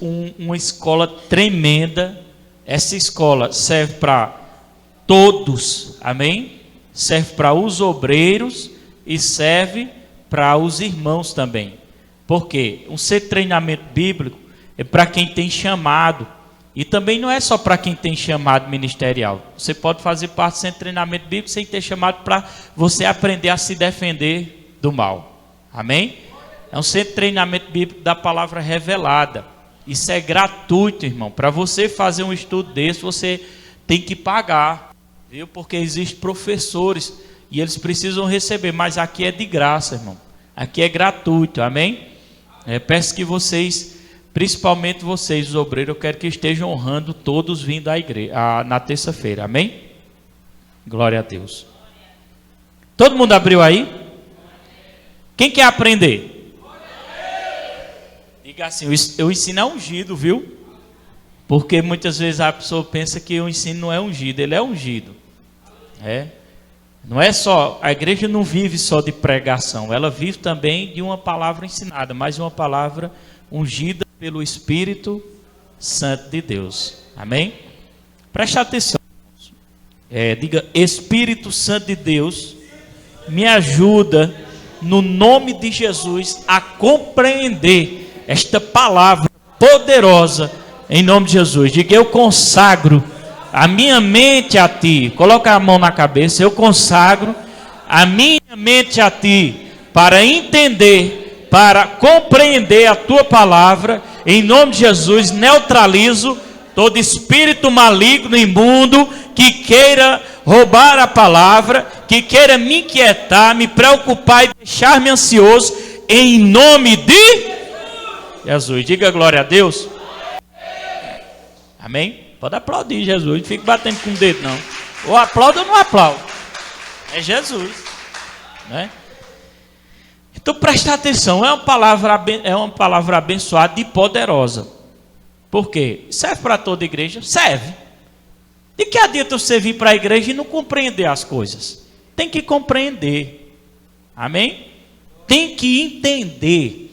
uma escola tremenda. Essa escola serve para todos, amém? Serve para os obreiros e serve para os irmãos também. Por quê? Um centro de treinamento bíblico é para quem tem chamado. E também não é só para quem tem chamado ministerial. Você pode fazer parte do centro de treinamento bíblico sem ter chamado, para você aprender a se defender do mal. Amém? É um centro de treinamento bíblico da palavra revelada. Isso é gratuito, irmão. Para você fazer um estudo desse, você tem que pagar, viu? Porque existem professores e eles precisam receber. Mas aqui é de graça, irmão. Aqui é gratuito, amém? Peço que vocês, principalmente vocês, os obreiros, eu quero que estejam honrando todos vindo à igreja na terça-feira, amém? Glória a Deus. Todo mundo abriu aí? Quem quer aprender? Diga assim, o ensino é ungido, viu? Porque muitas vezes a pessoa pensa que o ensino não é ungido, ele é ungido. Não é só, a igreja não vive só de pregação, ela vive também de uma palavra ensinada, mas uma palavra ungida pelo Espírito Santo de Deus. Amém? Preste atenção. Diga, Espírito Santo de Deus, me ajuda, no nome de Jesus, a compreender esta palavra poderosa, em nome de Jesus. Diga, eu consagro a minha mente a Ti. Coloca a mão na cabeça. Eu consagro a minha mente a Ti, para entender, para compreender a Tua palavra. Em nome de Jesus, neutralizo todo espírito maligno, imundo, que queira roubar a palavra, que queira me inquietar, me preocupar e deixar-me ansioso, em nome de Jesus. Diga glória a Deus. Amém? Pode aplaudir Jesus, não fique batendo com o dedo não. Ou aplauda ou não aplauda. É Jesus, né? Então presta atenção, é uma palavra abençoada e poderosa. Por quê? Serve para toda igreja? Serve. De que adianta você vir para a igreja e não compreender as coisas? Tem que compreender. Amém? Tem que entender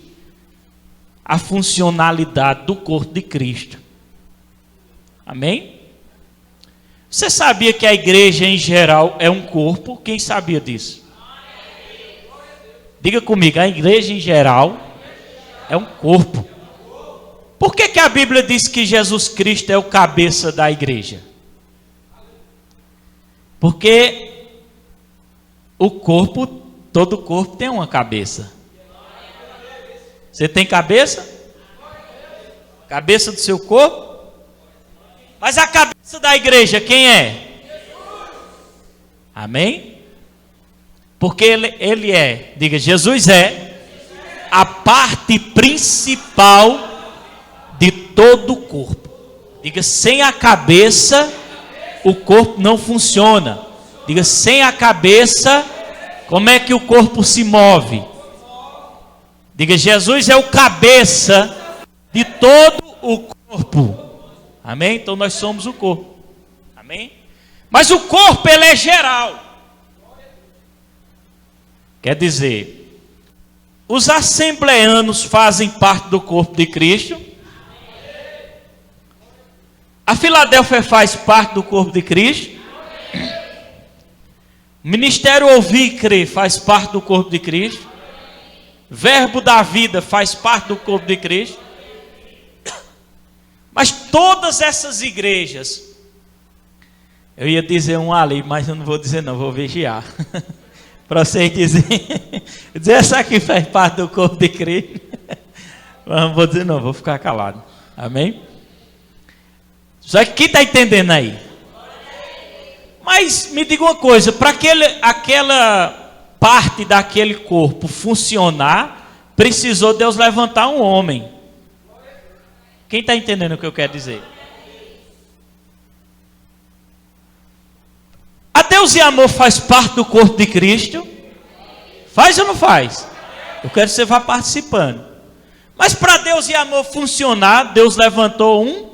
a funcionalidade do corpo de Cristo. Amém? Você sabia que a igreja em geral é um corpo? Quem sabia disso? Diga comigo, a igreja em geral é um corpo. Por que a Bíblia diz que Jesus Cristo é o cabeça da igreja? Porque o corpo, todo corpo tem uma cabeça. Você tem cabeça? Cabeça do seu corpo? Mas a cabeça da igreja, quem é? Amém? Porque ele é, diga, Jesus é a parte principal de todo o corpo. Diga, sem a cabeça, o corpo não funciona. Diga, sem a cabeça, como é que o corpo se move? Diga, Jesus é o cabeça de todo o corpo. Amém? Então nós somos o corpo. Amém? Mas o corpo, ele é geral. Quer dizer, os assembleanos fazem parte do corpo de Cristo. A Filadélfia faz parte do corpo de Cristo. O Ministério Ouvir e Crer faz parte do corpo de Cristo. Verbo da Vida faz parte do corpo de Cristo. Mas todas essas igrejas, eu ia dizer um ali, mas eu não vou dizer não, vou vigiar. Para vocês dizerem, essa aqui faz parte do corpo de Cristo. Mas não vou dizer não, vou ficar calado. Amém? Só que quem está entendendo aí? Mas me diga uma coisa, para aquela parte daquele corpo funcionar, precisou Deus levantar um homem. Quem está entendendo o que eu quero dizer? A Deus e Amor faz parte do corpo de Cristo? Faz ou não faz? Eu quero que você vá participando. Mas para Deus e Amor funcionar, Deus levantou um.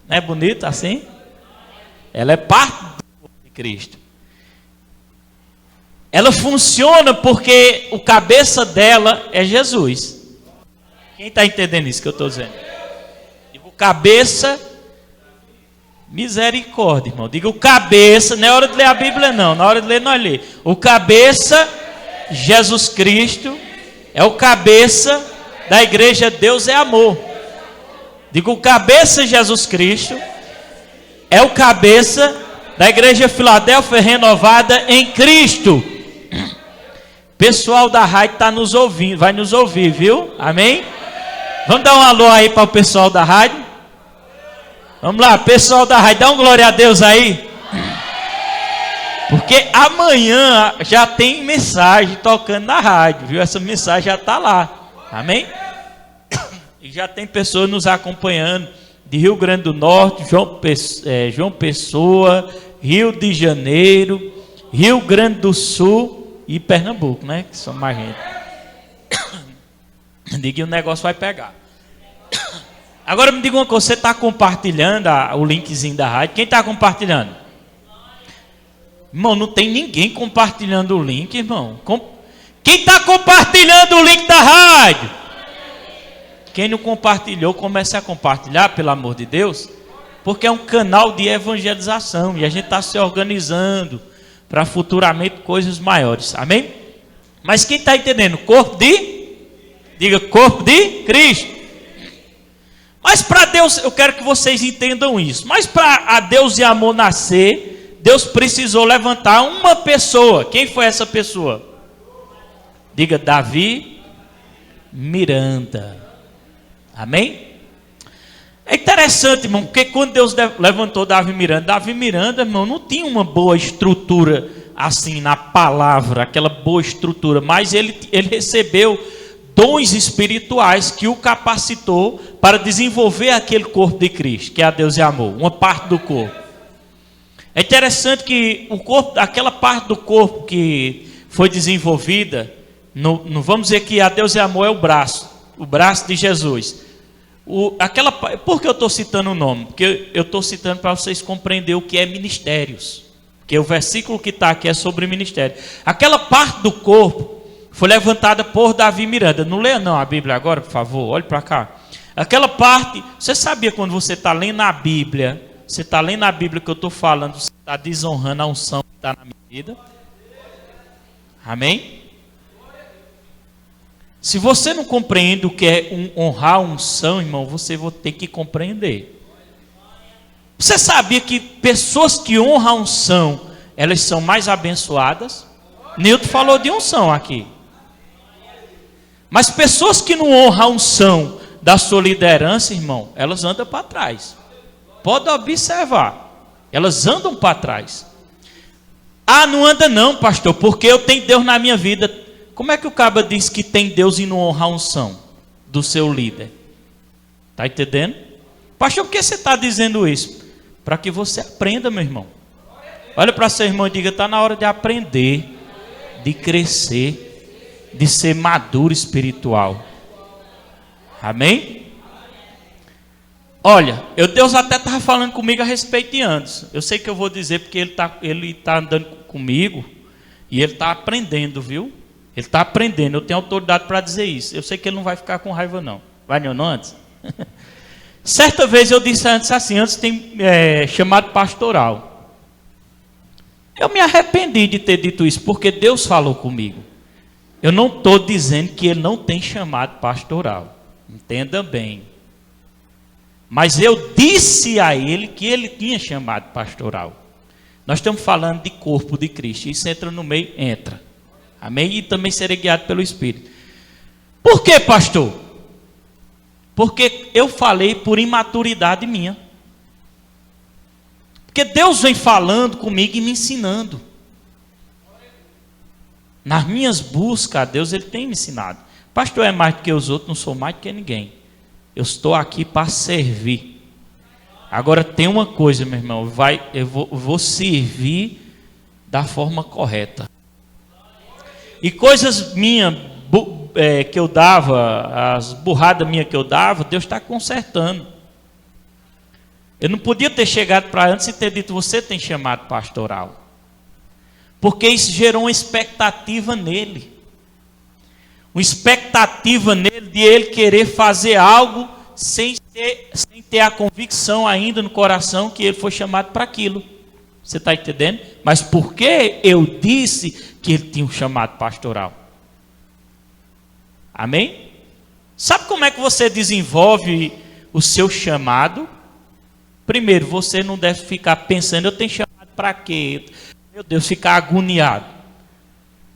Não é bonito assim? Ela é parte do corpo de Cristo. Ela funciona porque o cabeça dela é Jesus. Quem está entendendo isso que eu estou dizendo? Digo cabeça, misericórdia, irmão. Digo cabeça, não é hora de ler a Bíblia não, na hora de ler nós lê. O cabeça, Jesus Cristo, é o cabeça da igreja Deus é Amor. Digo o cabeça, Jesus Cristo, é o cabeça da igreja Filadélfia renovada em Cristo. Pessoal da rádio está nos ouvindo, vai nos ouvir, viu? Amém? Vamos dar um alô aí para o pessoal da rádio? Vamos lá, pessoal da rádio, dá um glória a Deus aí. Porque amanhã já tem mensagem tocando na rádio, viu? Essa mensagem já está lá. Amém? E já tem pessoas nos acompanhando de Rio Grande do Norte, João Pessoa, Rio de Janeiro, Rio Grande do Sul e Pernambuco, né? Que são mais gente. Diga que o negócio vai pegar. Agora me diga uma coisa, você está compartilhando o linkzinho da rádio? Quem está compartilhando? Irmão, não tem ninguém compartilhando o link, irmão. Quem está compartilhando o link da rádio? Quem não compartilhou, comece a compartilhar, pelo amor de Deus. Porque é um canal de evangelização. E a gente está se organizando para futuramente coisas maiores. Amém? Mas quem está entendendo? Diga, corpo de Cristo. Mas para Deus, eu quero que vocês entendam isso. Mas para a Deus e Amor nascer, Deus precisou levantar uma pessoa. Quem foi essa pessoa? Diga, Davi Miranda. Amém? É interessante, irmão, porque quando Deus levantou Davi Miranda, irmão, não tinha uma boa estrutura assim na palavra, aquela boa estrutura, mas ele recebeu dons espirituais que o capacitou para desenvolver aquele corpo de Cristo, que é a Deus e Amor, uma parte do corpo. É interessante que o corpo, aquela parte do corpo que foi desenvolvida, vamos dizer que a Deus e Amor é o braço de Jesus. Por que eu estou citando o nome? Porque eu estou citando para vocês compreenderem o que é ministérios. Porque o versículo que está aqui é sobre ministério. Aquela parte do corpo foi levantada por Davi Miranda. Não leia não a Bíblia agora, por favor. Olhe para cá. Aquela parte, você sabia quando você está lendo a Bíblia, você está lendo a Bíblia que eu estou falando, você está desonrando a unção que está na minha vida? Amém? Se você não compreende o que é honrar a unção, irmão, você vai ter que compreender. Você sabia que pessoas que honram a unção, elas são mais abençoadas? Nilton falou de unção aqui. Mas pessoas que não honram a unção da sua liderança, irmão, elas andam para trás. Pode observar. Elas andam para trás. Ah, não anda não, pastor, porque eu tenho Deus na minha vida. Como é que o caba diz que tem Deus e não honra a unção do seu líder? Está entendendo? Pastor, por que você está dizendo isso? Para que você aprenda, meu irmão. Olha para seu irmão e diga, está na hora de aprender, de crescer, de ser maduro espiritual. Amém? Olha, Deus até estava falando comigo a respeito de antes. Eu sei que eu vou dizer porque ele tá andando comigo e ele está aprendendo, viu? Ele está aprendendo, eu tenho autoridade para dizer isso. Eu sei que ele não vai ficar com raiva não. Vai não antes? Certa vez eu disse antes tem chamado pastoral. Eu me arrependi de ter dito isso, porque Deus falou comigo. Eu não estou dizendo que ele não tem chamado pastoral. Entenda bem. Mas eu disse a ele que ele tinha chamado pastoral. Nós estamos falando de corpo de Cristo. Isso entra no meio? Entra. Amém? E também serei guiado pelo Espírito. Por que, pastor? Porque eu falei por imaturidade minha. Porque Deus vem falando comigo e me ensinando. Nas minhas buscas a Deus, Ele tem me ensinado. Pastor é mais do que os outros, não sou mais do que ninguém. Eu estou aqui para servir. Agora tem uma coisa, meu irmão, eu vou servir da forma correta. E coisas minhas que eu dava, as burradas minhas que eu dava, Deus está consertando. Eu não podia ter chegado para antes e ter dito, você tem chamado pastoral. Porque isso gerou uma expectativa nele. uma expectativa nele de ele querer fazer algo sem ter a convicção ainda no coração que ele foi chamado para aquilo. Você está entendendo? Mas por que eu disse que ele tinha um chamado pastoral? Amém? Sabe como é que você desenvolve o seu chamado? Primeiro, você não deve ficar pensando, eu tenho chamado para quê? Meu Deus, ficar agoniado.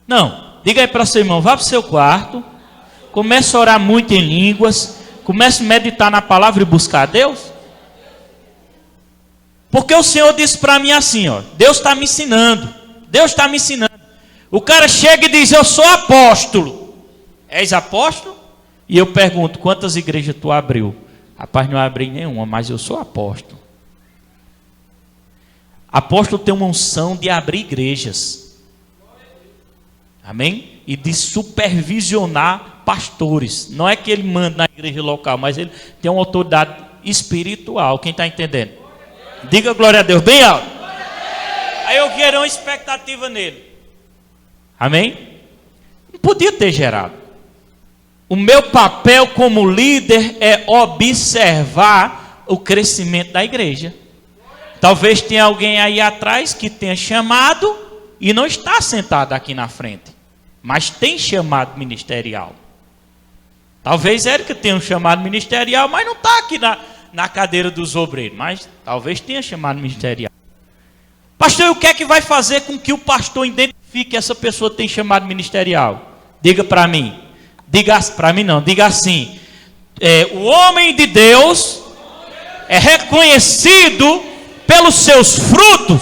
Não, diga aí para seu irmão, vá para o seu quarto, comece a orar muito em línguas, comece a meditar na palavra e buscar a Deus. Porque o Senhor disse para mim assim, ó, Deus está me ensinando, Deus está me ensinando. O cara chega e diz, eu sou apóstolo. És apóstolo? E eu pergunto, quantas igrejas tu abriu? Rapaz, não abri nenhuma, mas eu sou apóstolo. Apóstolo tem uma unção de abrir igrejas. Amém? E de supervisionar pastores. Não é que ele manda na igreja local, mas ele tem uma autoridade espiritual. Quem está entendendo? Diga glória a Deus, bem alto. Aí eu gerei uma expectativa nele. Amém? Não podia ter gerado. O meu papel como líder é observar o crescimento da igreja. Talvez tenha alguém aí atrás que tenha chamado e não está sentado aqui na frente, mas tem chamado ministerial. Talvez Érica tenha um chamado ministerial, mas não está aqui na cadeira dos obreiros, mas talvez tenha chamado ministerial. Pastor, e o que é que vai fazer com que o pastor identifique que essa pessoa tem chamado ministerial? Diga para mim. Diga para mim não, diga assim. O homem de Deus é reconhecido pelos seus frutos.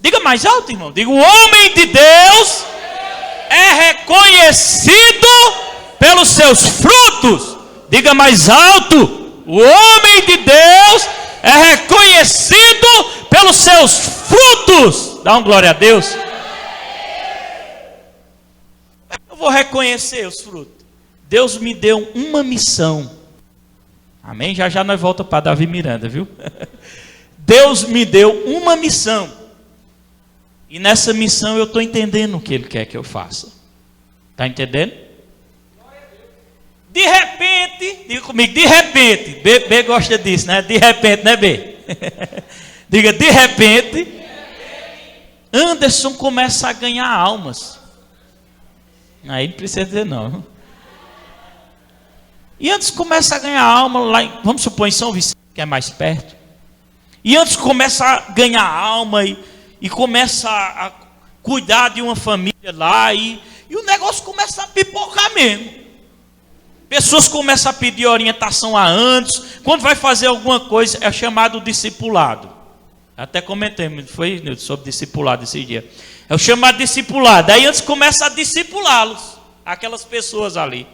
Diga mais alto, irmão. Diga, o homem de Deus é reconhecido pelos seus frutos. Diga mais alto. O homem de Deus é reconhecido pelos seus frutos. Dá uma glória a Deus. Eu vou reconhecer os frutos. Deus me deu uma missão. Amém? Já já nós voltamos para Davi Miranda, viu? Deus me deu uma missão. E nessa missão eu estou entendendo o que Ele quer que eu faça. Está entendendo? De repente, diga comigo, de repente. B gosta disso, né? De repente, né, B? Diga, de repente, Anderson começa a ganhar almas. Aí não precisa dizer não. E antes começa a ganhar alma lá, vamos supor, em São Vicente, que é mais perto. E antes começa a ganhar alma e começa a cuidar de uma família lá. E o negócio começa a pipocar mesmo. Pessoas começam a pedir orientação a antes. Quando vai fazer alguma coisa, é chamado discipulado. Até comentei, foi sobre discipulado esse dia. É o chamado discipulado. Aí antes começa a discipulá-los, aquelas pessoas ali.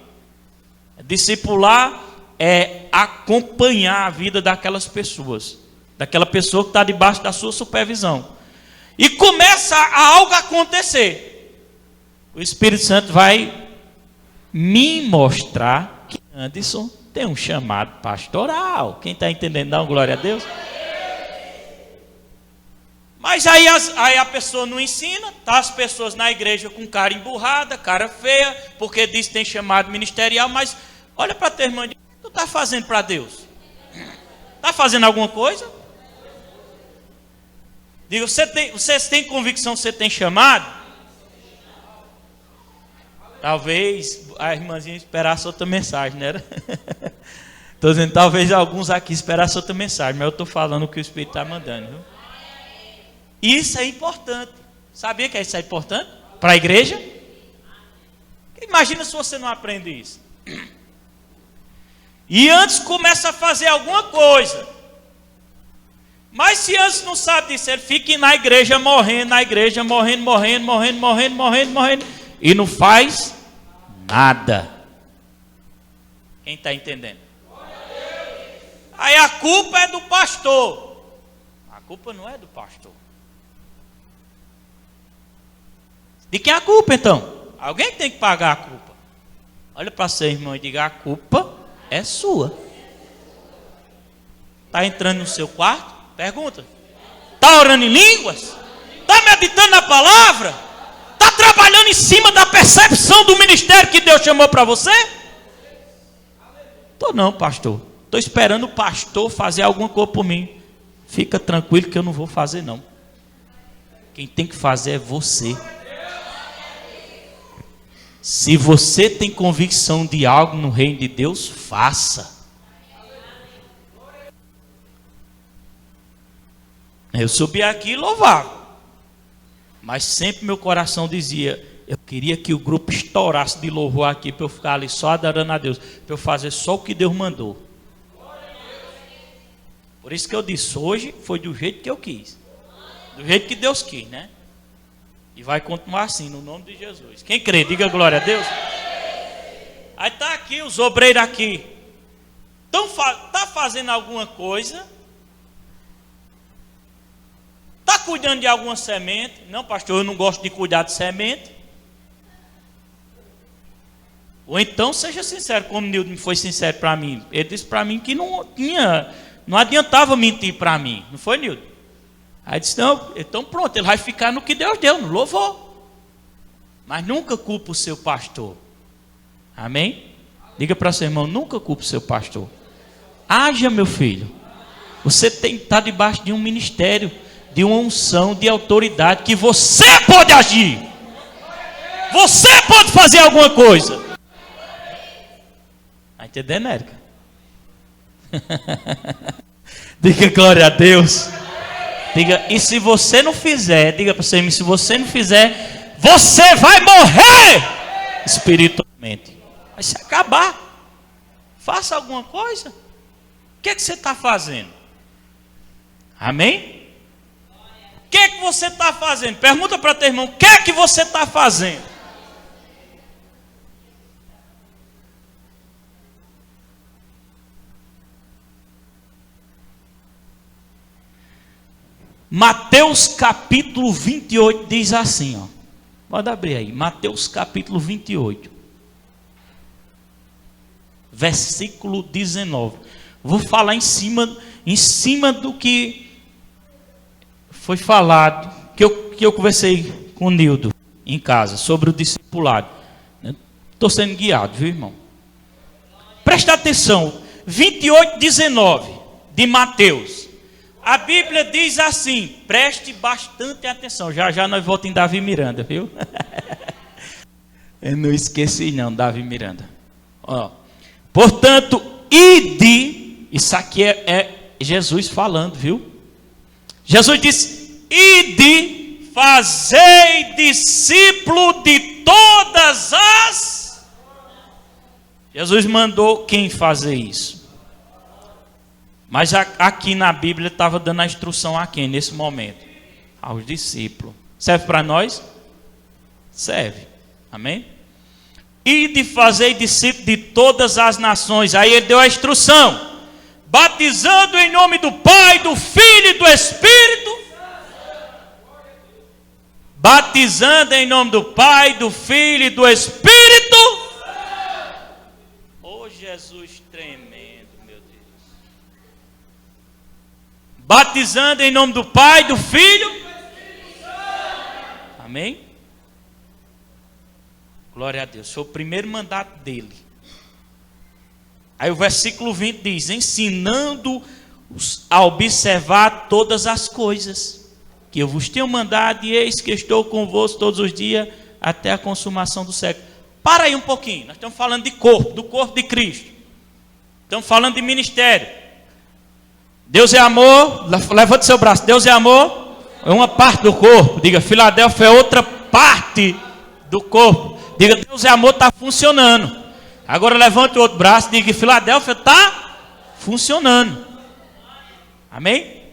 Discipular é acompanhar a vida daquelas pessoas, daquela pessoa que está debaixo da sua supervisão. E começa algo a acontecer. O Espírito Santo vai me mostrar que Anderson tem um chamado pastoral. Quem está entendendo, dá uma glória a Deus. Mas aí a pessoa não ensina, tá as pessoas na igreja com cara emburrada, cara feia, porque diz que tem chamado ministerial, mas olha para a tua irmã e diz, o que tu está fazendo para Deus? Está fazendo alguma coisa? Diga, vocês têm convicção que você tem chamado? Talvez a irmãzinha esperasse outra mensagem, não era? Estou dizendo, talvez alguns aqui esperassem outra mensagem, mas eu estou falando o que o Espírito está mandando, viu? Isso é importante. Sabia que isso é importante? Para a igreja? Imagina se você não aprende isso. E antes começa a fazer alguma coisa. Mas se antes não sabe disso, ele fica na igreja morrendo, morrendo. E não faz nada. Quem está entendendo? Aí a culpa é do pastor. A culpa não é do pastor. De quem é a culpa então? Alguém tem que pagar a culpa. Olha para seu irmão e diga, a culpa é sua. Está entrando no seu quarto? Pergunta. Está orando em línguas? Está meditando na palavra? Está trabalhando em cima da percepção do ministério que Deus chamou para você? Estou não, pastor. Estou esperando o pastor fazer alguma coisa por mim. Fica tranquilo que eu não vou fazer não. Quem tem que fazer é você. Se você tem convicção de algo no reino de Deus, faça. Eu subi aqui e louvava. Mas sempre meu coração dizia, eu queria que o grupo estourasse de louvor aqui, para eu ficar ali só adorando a Deus, para eu fazer só o que Deus mandou. Por isso que eu disse, hoje foi do jeito que eu quis. Do jeito que Deus quis, né? E vai continuar assim, no nome de Jesus. Quem crê, diga glória a Deus. Aí está aqui, os obreiros aqui. Está fazendo alguma coisa? Está cuidando de alguma semente? Não, pastor, eu não gosto de cuidar de semente. Ou então seja sincero, como o Nildo foi sincero para mim. Ele disse para mim que não adiantava mentir para mim. Não foi, Nildo? Aí disse, não, então pronto, ele vai ficar no que Deus deu, no louvor. Mas nunca culpa o seu pastor. Amém? Diga para seu irmão, nunca culpa o seu pastor. Haja, meu filho. Você tem que estar debaixo de um ministério, de uma unção, de autoridade, que você pode agir. Você pode fazer alguma coisa. Está entendendo, Érica? Diga glória a Deus. Diga, e se você não fizer, diga para você, se você não fizer, você vai morrer espiritualmente. Vai se acabar. Faça alguma coisa. O que é que você está fazendo? Amém? O que é que você está fazendo? Pergunta para teu irmão, o que é que você está fazendo? Mateus capítulo 28 diz assim, ó. Pode abrir aí, Mateus capítulo 28. Versículo 19. Vou falar em cima do que foi falado, que eu conversei com o Nildo em casa, sobre o discipulado. Estou sendo guiado, viu, irmão? Presta atenção, 28, 19 de Mateus. A Bíblia diz assim, preste bastante atenção. Já nós voltamos em Davi Miranda, viu? Eu não esqueci não, Davi Miranda. Ó. Portanto, ide, isso aqui é Jesus falando, viu? Jesus disse, ide, fazei discípulo de todas as... Jesus mandou quem fazer isso? Mas aqui na Bíblia estava dando a instrução a quem nesse momento? Aos discípulos. Serve para nós? Serve. Amém? Ide fazei discípulos de todas as nações. Aí ele deu a instrução. Batizando em nome do Pai, do Filho e do Espírito. Batizando em nome do Pai, do Filho e do Espírito. Oh, Jesus tremendo. Batizando em nome do Pai, do Filho. Amém? Glória a Deus. Foi o primeiro mandato dele. Aí o versículo 20 diz, ensinando-os a observar todas as coisas que eu vos tenho mandado, e eis que estou convosco todos os dias até a consumação do século. Para aí um pouquinho, nós estamos falando de corpo, do corpo de Cristo. Estamos falando de ministério. Deus é amor, levante seu braço. Deus é amor, é uma parte do corpo. Diga, Filadélfia é outra parte do corpo. Diga, Deus é amor, está funcionando. Agora levante o outro braço, diga, Filadélfia está funcionando. Amém?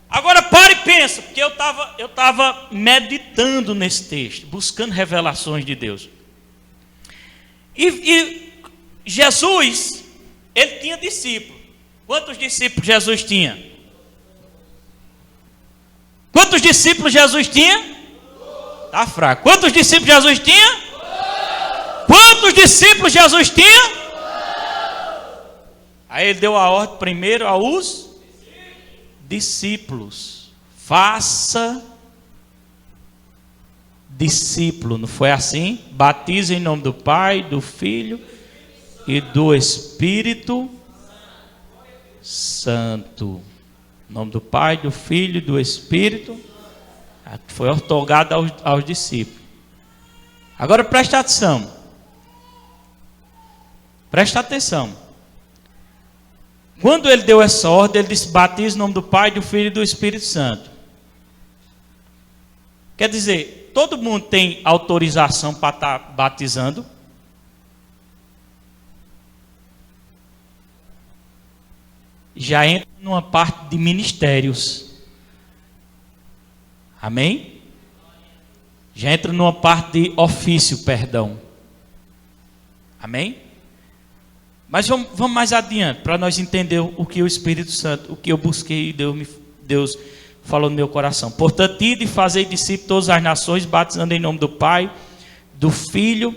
Agora pare e pensa, porque eu estava meditando nesse texto, buscando revelações de Deus. E Jesus, ele tinha discípulos. Quantos discípulos Jesus tinha? Quantos discípulos Jesus tinha? Está fraco. Quantos discípulos Jesus tinha? Quantos discípulos Jesus tinha? Aí ele deu a ordem primeiro aos discípulos. Faça discípulo, não foi assim? Batiza em nome do Pai, do Filho e do Espírito Santo. Em nome do Pai, do Filho e do Espírito, foi otorgado aos discípulos. Agora presta atenção. Presta atenção. Quando ele deu essa ordem, ele disse: batiza em nome do Pai, do Filho e do Espírito Santo. Quer dizer, todo mundo tem autorização para estar batizando? Já entra numa parte de ministérios. Amém? Já entra numa parte de ofício, perdão. Amém? Mas vamos mais adiante, para nós entender o que o Espírito Santo, o que eu busquei e Deus falou no meu coração. Portanto, ide e fazei discípulos todas as nações, batizando em nome do Pai, do Filho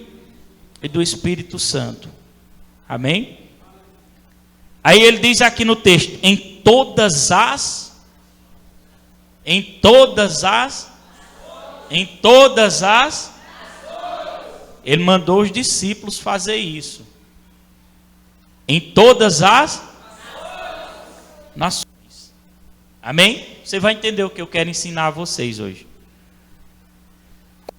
e do Espírito Santo. Amém? Aí ele diz aqui no texto: em todas as, ele mandou os discípulos fazer isso. Em todas as nações. Amém? Você vai entender o que eu quero ensinar a vocês hoje.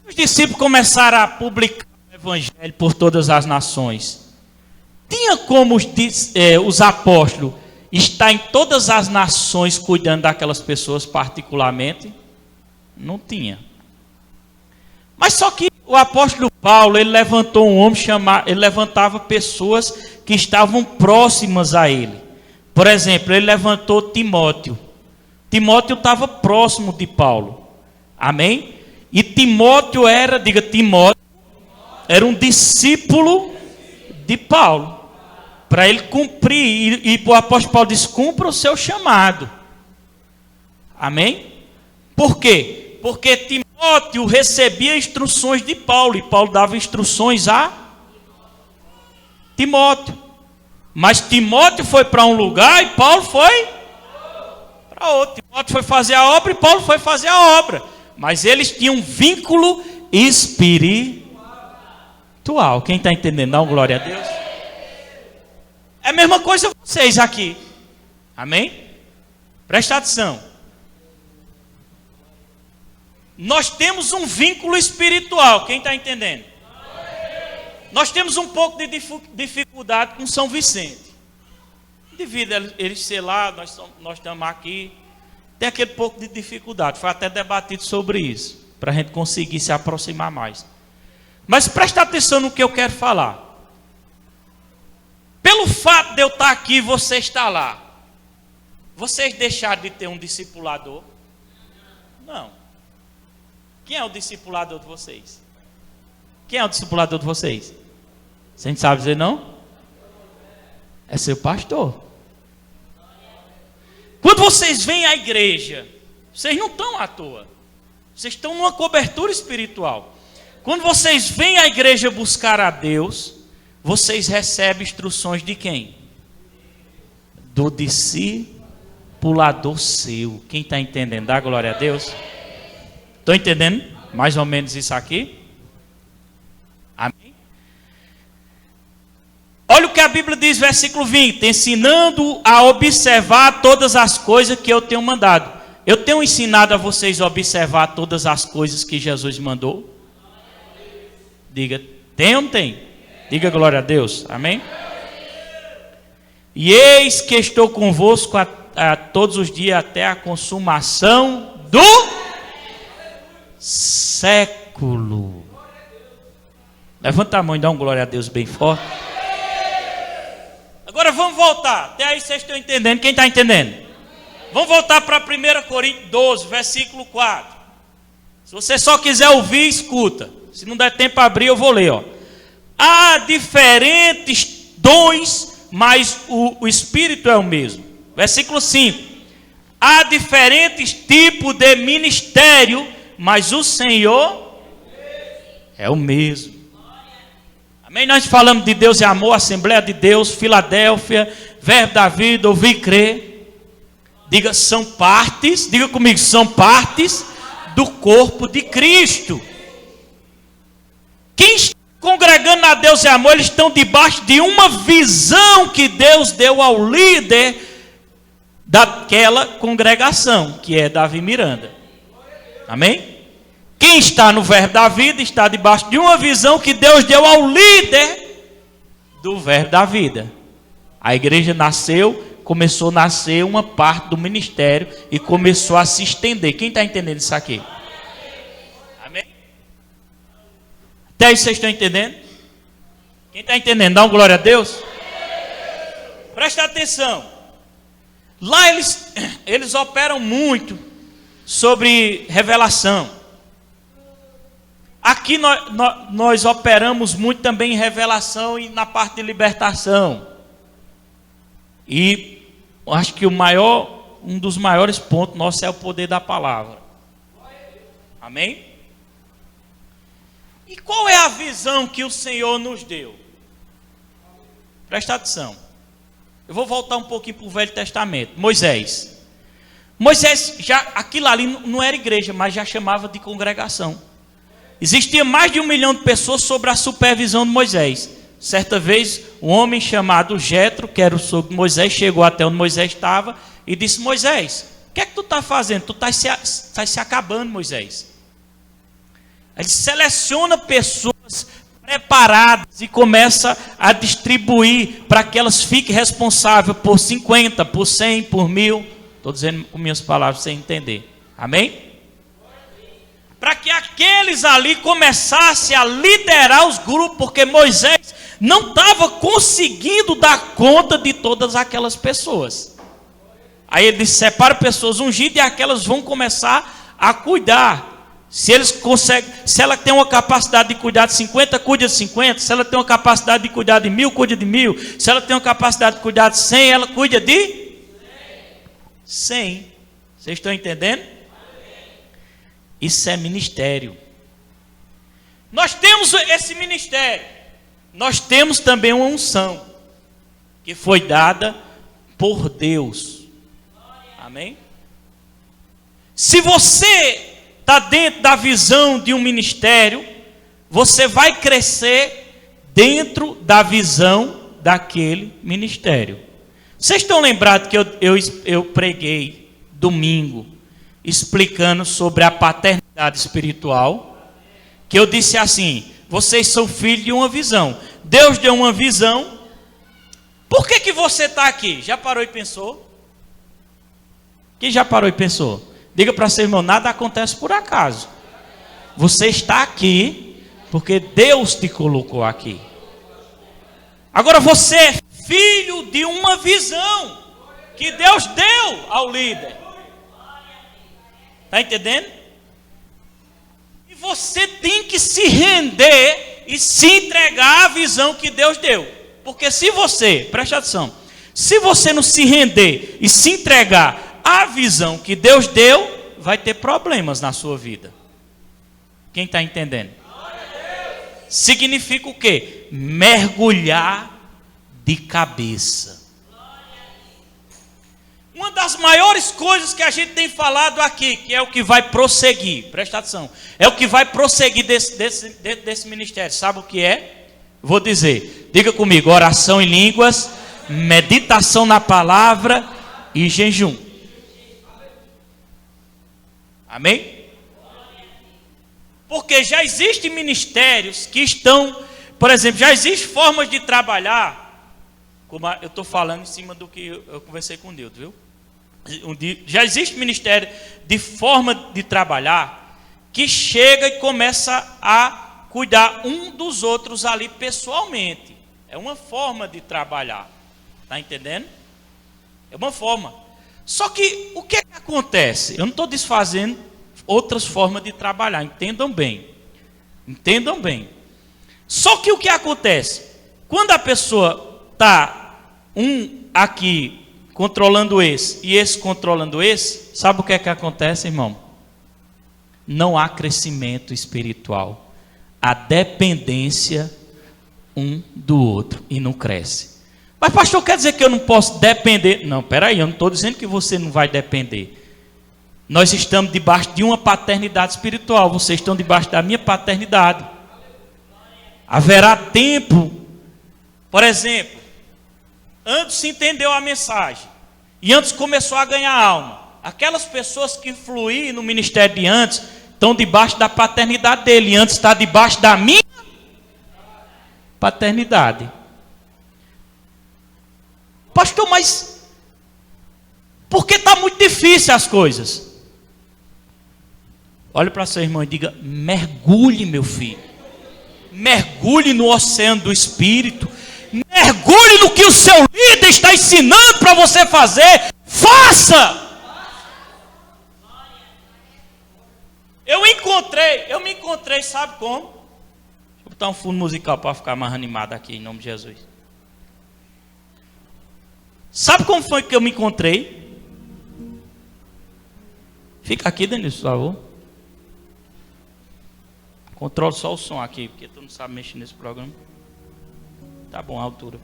Os discípulos começaram a publicar o evangelho por todas as nações. Tinha como os apóstolos estar em todas as nações cuidando daquelas pessoas particularmente? Não tinha. Mas só que o apóstolo Paulo, ele levantou um homem ele levantava pessoas que estavam próximas a ele. Por exemplo, ele levantou Timóteo. Timóteo estava próximo de Paulo. Amém? E Timóteo era um discípulo de Paulo. Para ele cumprir, e o apóstolo Paulo diz: cumpra o seu chamado. Amém? Por quê? Porque Timóteo recebia instruções de Paulo, e Paulo dava instruções a Timóteo. Mas Timóteo foi para um lugar e Paulo foi para outro. Timóteo foi fazer a obra e Paulo foi fazer a obra. Mas eles tinham um vínculo espiritual. Quem está entendendo? Dá uma glória a Deus. É a mesma coisa vocês aqui. Amém? Presta atenção. Nós temos um vínculo espiritual. Quem está entendendo? Nós temos um pouco de dificuldade com São Vicente. Devido a ele ser lá, nós estamos aqui. Tem aquele pouco de dificuldade. Foi até debatido sobre isso, para a gente conseguir se aproximar mais. Mas presta atenção no que eu quero falar. Pelo fato de eu estar aqui, você está lá, vocês deixaram de ter um discipulador? Não. Quem é o discipulador de vocês? Quem é o discipulador de vocês? Você não sabe dizer não? É seu pastor. Quando vocês vêm à igreja, vocês não estão à toa. Vocês estão numa cobertura espiritual. Quando vocês vêm à igreja buscar a Deus, vocês recebem instruções de quem? Do discipulador seu. Quem está entendendo? Dá glória a Deus. Estão entendendo mais ou menos isso aqui? Amém? Olha o que a Bíblia diz, versículo 20. Ensinando a observar todas as coisas que eu tenho mandado. Eu tenho ensinado a vocês a observar todas as coisas que Jesus mandou? Diga, tem ou não tem? Diga glória a Deus, amém? E eis que estou convosco a todos os dias até a consumação do século. Levanta a mão e dá um glória a Deus bem forte. Agora vamos voltar. Até aí vocês estão entendendo. Quem está entendendo? Vamos voltar para 1 Coríntios 12, versículo 4. Se você só quiser ouvir, escuta. Se não der tempo para abrir, eu vou ler, ó. Há diferentes dons, mas o Espírito é o mesmo. Versículo 5. Há diferentes tipos de ministério, mas o Senhor é o mesmo. Amém? Nós falamos de Deus e amor, Assembleia de Deus, Filadélfia, Verbo da Vida, Ouvir e Crer. Diga, são partes, diga comigo, são partes do corpo de Cristo. Quem está congregando na Deus é Amor, eles estão debaixo de uma visão que Deus deu ao líder daquela congregação, que é Davi Miranda. Amém? Quem está no Verbo da Vida está debaixo de uma visão que Deus deu ao líder do Verbo da Vida. A igreja começou a nascer uma parte do ministério e começou a se estender. Quem está entendendo isso aqui? Amém? Até aí vocês estão entendendo? Quem está entendendo? Dá uma glória a Deus. Presta atenção. Lá eles operam muito sobre revelação. Aqui nós operamos muito também em revelação e na parte de libertação. E acho que um dos maiores pontos nossos é o poder da palavra. Amém? E qual é a visão que o Senhor nos deu? Presta atenção. Eu vou voltar um pouquinho para o Velho Testamento. Moisés, aquilo ali não era igreja, mas já chamava de congregação. Existia mais de 1 milhão de pessoas sob a supervisão de Moisés. Certa vez, um homem chamado Jetro, que era o sogro de Moisés, chegou até onde Moisés estava e disse: Moisés, o que é que tu está fazendo? Tu estás se acabando, Moisés. Ele seleciona pessoas preparadas e começa a distribuir para que elas fiquem responsáveis por 50, por 100, por 1000. Estou dizendo com minhas palavras sem entender. Amém? Para que aqueles ali começassem a liderar os grupos, porque Moisés não estava conseguindo dar conta de todas aquelas pessoas. Aí ele disse: separa pessoas ungidas e aquelas vão começar a cuidar. Se eles conseguem, se ela tem uma capacidade de cuidar de 50, cuida de 50. Se ela tem uma capacidade de cuidar de 1000, cuida de 1000. Se ela tem uma capacidade de cuidar de 100, ela cuida de 100. Vocês estão entendendo? Isso é ministério. Nós temos esse ministério. Nós temos também uma unção que foi dada por Deus. Amém? Se você está dentro da visão de um ministério, você vai crescer dentro da visão daquele ministério. Vocês estão lembrados que eu preguei domingo explicando sobre a paternidade espiritual, que eu disse assim: vocês são filhos de uma visão. Deus deu uma visão. Por que você está aqui? Já parou e pensou? Quem já parou e pensou? Diga para seu irmão: nada acontece por acaso. Você está aqui porque Deus te colocou aqui. Agora você é filho de uma visão que Deus deu ao líder. Está entendendo? E você tem que se render e se entregar à visão que Deus deu. Porque se você, preste atenção, se você não se render e se entregar à visão que Deus deu, vai ter problemas na sua vida. Quem está entendendo? Significa o quê? Mergulhar de cabeça. Uma das maiores coisas que a gente tem falado aqui, que é o que vai prosseguir, presta atenção, é o que vai prosseguir desse ministério. Sabe o que é? Vou dizer, diga comigo: oração em línguas, meditação na palavra e jejum. Amém? Porque já existem ministérios que estão, por exemplo, já existem formas de trabalhar, como eu estou falando em cima do que eu conversei com o Nildo, viu? Já existe ministério de forma de trabalhar que chega e começa a cuidar um dos outros ali pessoalmente. É uma forma de trabalhar. Está entendendo? É uma forma. Só que o que é que acontece? Eu não estou desfazendo outras formas de trabalhar. Entendam bem. Entendam bem. Só que o que acontece? Quando a pessoa está aqui controlando esse e esse controlando esse, sabe o que é que acontece, irmão? Não há crescimento espiritual. A dependência um do outro e não cresce. Mas pastor, quer dizer que eu não posso depender? Não, peraí, eu não estou dizendo que você não vai depender. Nós estamos debaixo de uma paternidade espiritual. Vocês estão debaixo da minha paternidade. Haverá tempo, por exemplo, antes se entendeu a mensagem e antes começou a ganhar alma. Aquelas pessoas que fluíram no ministério de antes estão debaixo da paternidade dele, e antes está debaixo da minha paternidade. Pastor, mas por que está muito difícil as coisas? Olhe para seu irmão e diga: mergulhe, meu filho. Mergulhe no oceano do Espírito. Mergulhe no que o seu líder está ensinando para você fazer. Faça! Eu me encontrei, sabe como? Deixa eu botar um fundo musical para ficar mais animado aqui, em nome de Jesus. Sabe como foi que eu me encontrei? Fica aqui, Denilson, por favor. Controle só o som aqui, porque tu não sabe mexer nesse programa. Tá bom, a altura.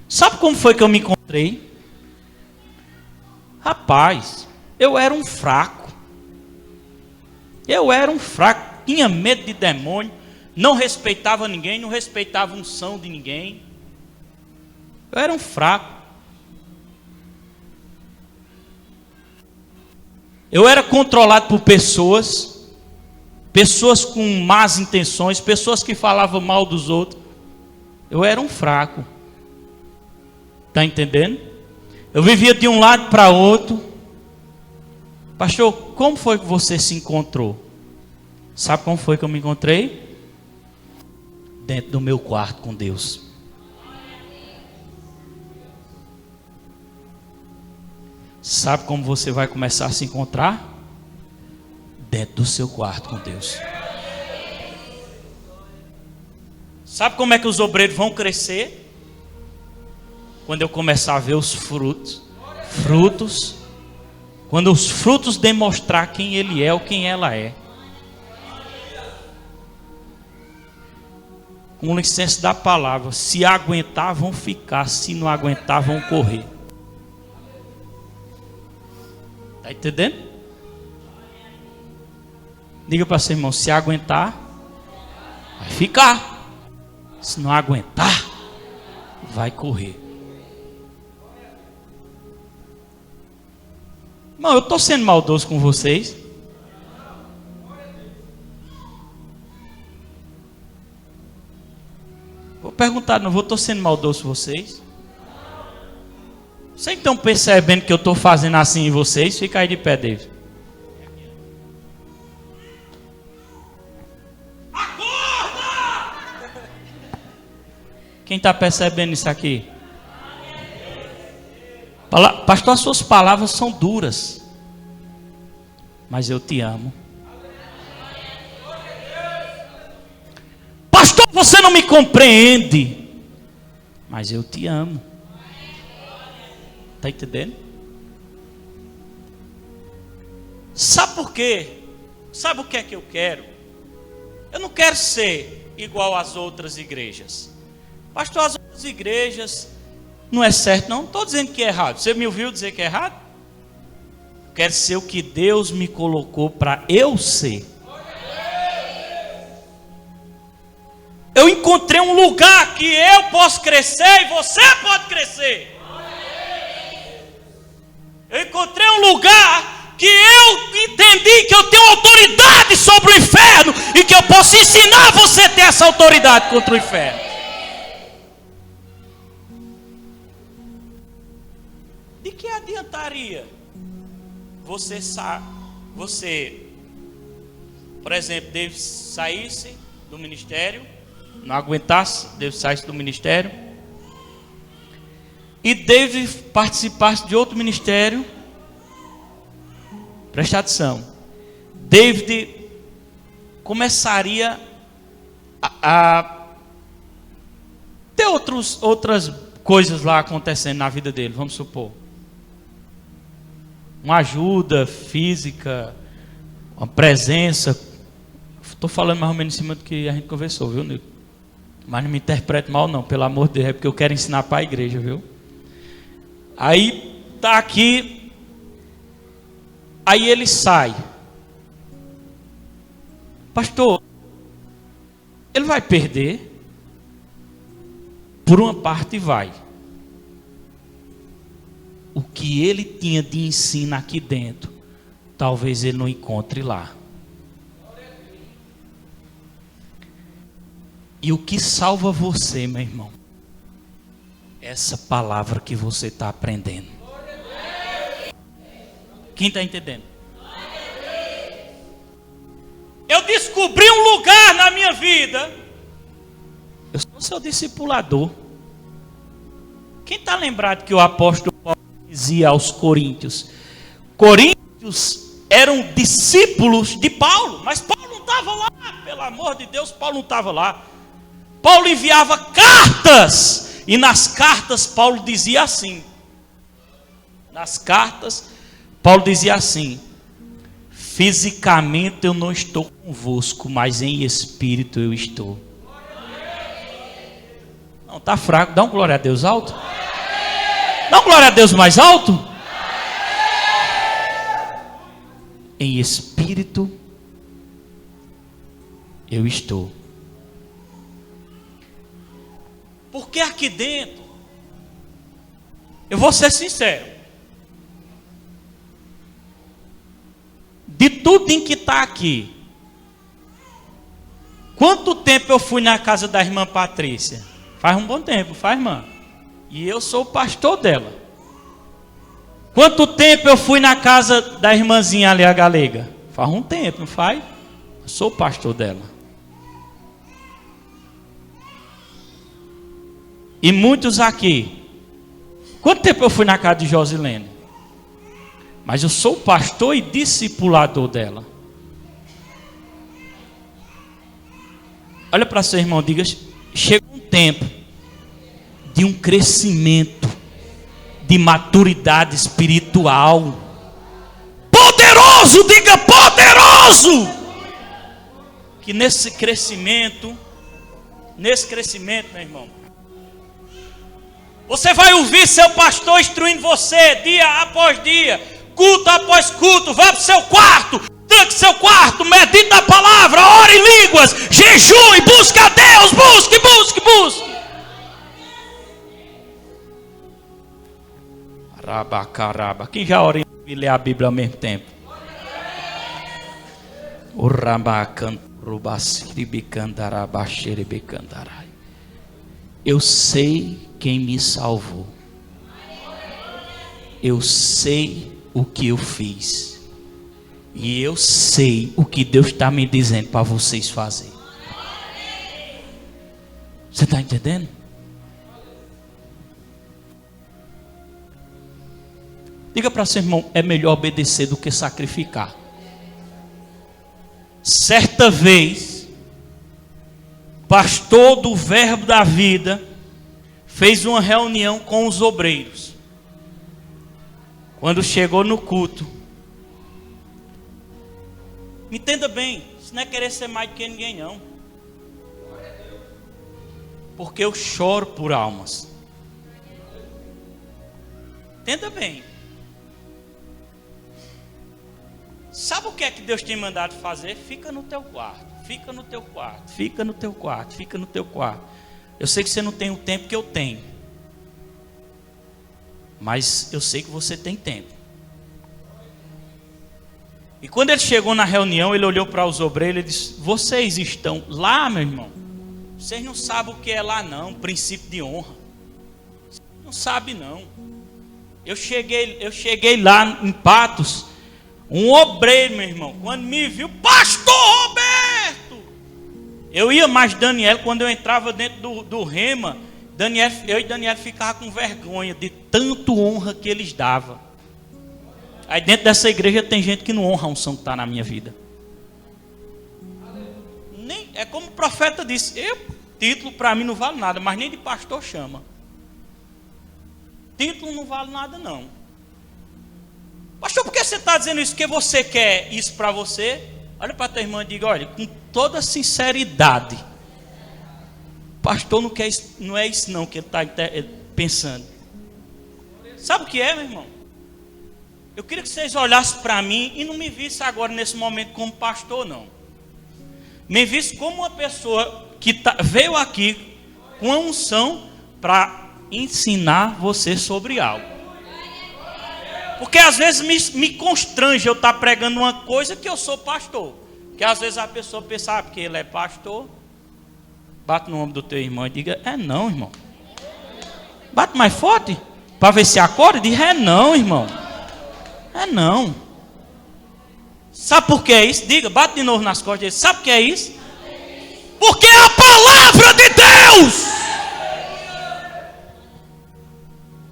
Sabe como foi que eu me encontrei? Rapaz, eu era um fraco. Tinha medo de demônio, não respeitava ninguém, não respeitava a unção de ninguém. Eu era um fraco. Eu era controlado por pessoas com más intenções, pessoas que falavam mal dos outros. Eu era um fraco. Está entendendo? Eu vivia de um lado para outro. Pastor, como foi que você se encontrou? Sabe como foi que eu me encontrei? Dentro do meu quarto com Deus. Sabe como você vai começar a se encontrar? Dentro do seu quarto com Deus. Sabe como é que os obreiros vão crescer? Quando eu começar a ver os frutos. Quando os frutos demonstrar quem ele é ou quem ela é. Com licença da palavra, se aguentar vão ficar, se não aguentar vão correr. Está entendendo? Diga para seu irmão: se aguentar, vai ficar. Se não aguentar, vai correr. Irmão, eu estou sendo maldoso com vocês. Vou perguntar, não estou sendo maldoso com vocês? Vocês estão percebendo que eu estou fazendo assim em vocês? Fica aí de pé, David. Acorda! Quem está percebendo isso aqui? Pastor, as suas palavras são duras, mas eu te amo. Pastor, você não me compreende, mas eu te amo. Está entendendo? Sabe por quê? Sabe o que é que eu quero? Eu não quero ser igual às outras igrejas. Pastor, as outras igrejas não é certo, não estou dizendo que é errado. Você me ouviu dizer que é errado? Eu quero ser o que Deus me colocou para eu ser. Eu encontrei um lugar que eu posso crescer e você pode crescer. Eu encontrei um lugar que eu entendi que eu tenho autoridade sobre o inferno e que eu posso ensinar você a ter essa autoridade contra o inferno. De que adiantaria você, por exemplo, David saísse do ministério, não aguentasse, David saísse do ministério, e David participasse de outro ministério? Preste atenção. David começaria a ter outras coisas lá acontecendo na vida dele, vamos supor. Uma ajuda física, uma presença. Estou falando mais ou menos em cima do que a gente conversou, viu, Nilton? Mas não me interprete mal não, pelo amor de Deus, é porque eu quero ensinar para a igreja, viu? Aí está aqui, aí ele sai. Pastor, ele vai perder? por uma parte vai. O que ele tinha de ensino aqui dentro, talvez ele não encontre lá. E o que salva você, meu irmão, é essa palavra que você está aprendendo. Quem está entendendo? Eu descobri um lugar na minha vida. Eu sou seu discipulador. Quem está lembrado que o apóstolo Paulo dizia aos coríntios? Coríntios eram discípulos de Paulo, mas Paulo não estava lá. Pelo amor de Deus, Paulo não estava lá. Paulo enviava cartas, e nas cartas Paulo dizia assim. Nas cartas Paulo dizia assim: fisicamente eu não estou convosco, mas em espírito eu estou. Não, está fraco. Dá um glória a Deus alto. Dá um glória a Deus mais alto. Em espírito eu estou. Porque aqui dentro, eu vou ser sincero, de tudo em que está aqui, quanto tempo eu fui na casa da irmã Patrícia? Faz um bom tempo, faz, irmã? E eu sou o pastor dela. Quanto tempo eu fui na casa da irmãzinha ali, a galega? Faz um tempo, não faz? Eu sou o pastor dela. E muitos aqui. Quanto tempo eu fui na casa de Josilene? Mas eu sou o pastor e discipulador dela. Olha para seu irmão, diga: chega um tempo de um crescimento, de maturidade espiritual. Poderoso, diga poderoso! Que nesse crescimento, meu irmão, você vai ouvir seu pastor instruindo você dia após dia, culto após culto. Vá para o seu quarto, tranque seu quarto, medite na palavra, ore em línguas, jejue, busque a Deus, busque. Arabacaraba. Quem já ora e lê a Bíblia ao mesmo tempo? O rabacan rubaciribicandarabacheribicandarai. Eu sei quem me salvou. Eu sei o que eu fiz. E eu sei o que Deus está me dizendo para vocês fazerem. Você está entendendo? Diga para seu irmão: é melhor obedecer do que sacrificar. Certa vez, pastor do Verbo da Vida fez uma reunião com os obreiros. Quando chegou no culto, me entenda bem, isso não é querer ser mais do que ninguém não, porque eu choro por almas. Entenda bem. Sabe o que é que Deus tem mandado fazer? Fica no teu quarto, fica no teu quarto, fica no teu quarto, fica no teu quarto. Eu sei que você não tem o tempo que eu tenho, mas eu sei que você tem tempo. E quando ele chegou na reunião, ele olhou para os obreiros e disse: vocês estão lá, meu irmão? Vocês não sabem o que é lá não, princípio de honra. Vocês não sabem não. Eu cheguei lá em Patos, um obreiro, meu irmão, quando me viu: pastor Roberto! Eu ia mais Daniel, quando eu entrava dentro do rema, eu e Daniel ficava com vergonha de tanto honra que eles davam. Aí dentro dessa igreja tem gente que não honra a unção que está na minha vida. É como o profeta disse: título para mim não vale nada, mas nem de pastor chama. Título não vale nada não. Pastor, por que você está dizendo isso? Porque você quer isso para você? Olha para a tua irmã e diga: olha, com toda sinceridade, pastor não quer isso, não é isso não que ele está pensando. Sabe o que é, meu irmão? Eu queria que vocês olhassem para mim e não me vissem agora nesse momento como pastor não. Me vissem como uma pessoa que veio aqui com a unção para ensinar você sobre algo. Porque às vezes me constrange eu estar pregando uma coisa que eu sou pastor. Porque às vezes a pessoa pensa, porque ele é pastor. Bate no ombro do teu irmão e diga, é não, irmão. Bate mais forte, para ver se acorda, e diz, é não, irmão. É não. Sabe por que é isso? Diga, bate de novo nas costas dele. Sabe por que é isso? Porque é a palavra de Deus.